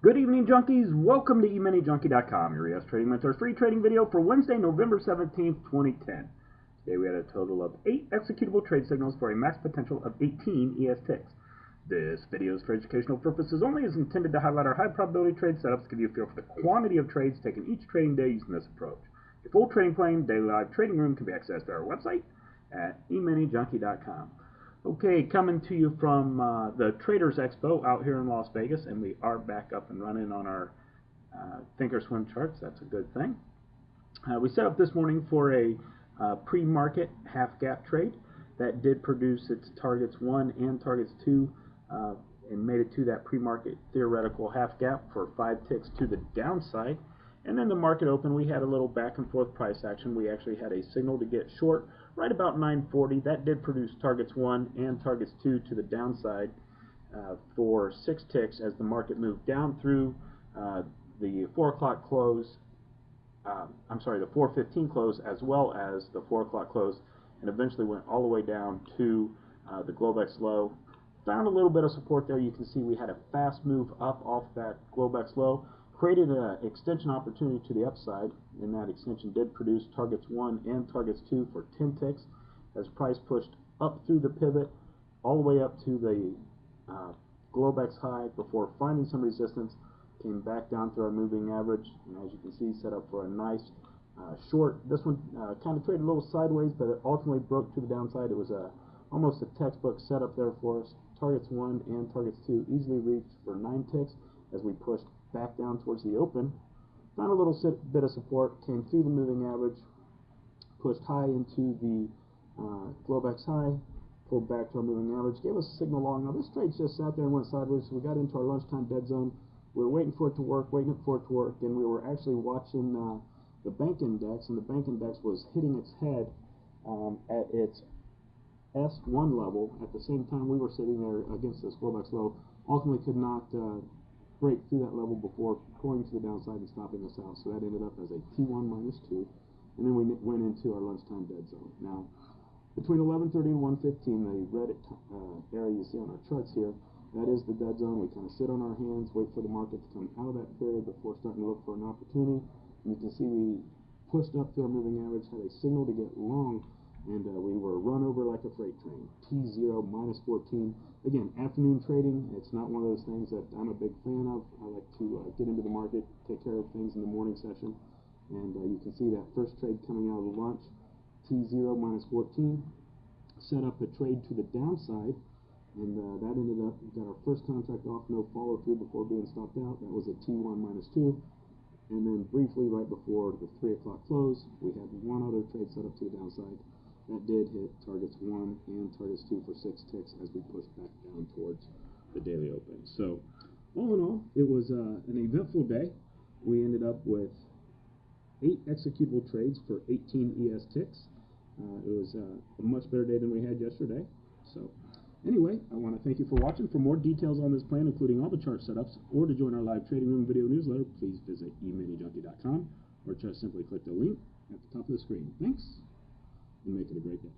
Good evening, junkies. Welcome to EminiJunkie.com, your ES Trading Mentor's free trading video for Wednesday, November 17th, 2010. Today we had a total of 8 executable trade signals for a max potential of 18 ES ticks. This video is for educational purposes only, is intended to highlight our high probability trade setups, give you a feel for the quantity of trades taken each trading day using this approach. Your full trading plan, daily live trading room can be accessed at our website at EminiJunkie.com. Okay, coming to you from the Traders Expo out here in Las Vegas, and we are back up and running on our thinkorswim charts. That's a good thing. We set up this morning for a pre-market half gap trade that did produce its targets 1 and targets 2 and made it to that pre-market theoretical half gap for 5 ticks to the downside. And then the market open, we had a little back and forth price action. We actually had a signal to get short right about 940. That did produce targets 1 and targets 2 to the downside for 6 ticks as the market moved down through the 4 o'clock close, the 4:15 close, as well as the 4 o'clock close, and eventually went all the way down to the Globex low. Found a little bit of support there. You can see we had a fast move up off that Globex low. Created an extension opportunity to the upside, and that extension did produce targets 1 and targets 2 for 10 ticks as price pushed up through the pivot all the way up to the Globex high before finding some resistance, came back down through our moving average, and as you can see, set up for a nice short. This one kind of traded a little sideways, but it ultimately broke to the downside. It was almost a textbook setup there for us. Targets 1 and targets 2 easily reached for 9 ticks as we pushed back down towards the open. Found a little bit of support, came through the moving average, pushed high into the Globex high, pulled back to our moving average, gave us a signal long. Now this trade just sat there and went sideways, so we got into our lunchtime dead zone. We were waiting for it to work, and we were actually watching the bank index, and the bank index was hitting its head at its S1 level. At the same time we were sitting there against this Globex low, ultimately could not break through that level before going to the downside and stopping us out. So that ended up as a T1 minus 2, and then we went into our lunchtime dead zone. Now, between 11:30 and 1:15, the red area you see on our charts here, that is the dead zone. We kind of sit on our hands, wait for the market to come out of that period before starting to look for an opportunity. And you can see we pushed up to our moving average, had a signal to get long, and we were run over like a freight train. T0 minus 14. Again, afternoon trading, it's not one of those things that I'm a big fan of. I like to get into the market, take care of things in the morning session. And you can see that first trade coming out of the lunch, T0 minus 14. Set up a trade to the downside, and that ended up, got our first contract off, no follow through before being stopped out. That was a T1 minus 2. And then briefly, right before the 3 o'clock close, we had one other trade set up to the downside. That did hit targets 1 and targets 2 for 6 ticks as we pushed back down towards the daily open. So, all in all, it was an eventful day. We ended up with 8 executable trades for 18 ES ticks. It was a much better day than we had yesterday. So, anyway, I want to thank you for watching. For more details on this plan, including all the chart setups, or to join our live trading room video newsletter, please visit EminiJunkie.com or just simply click the link at the top of the screen. Thanks, and make it a great day.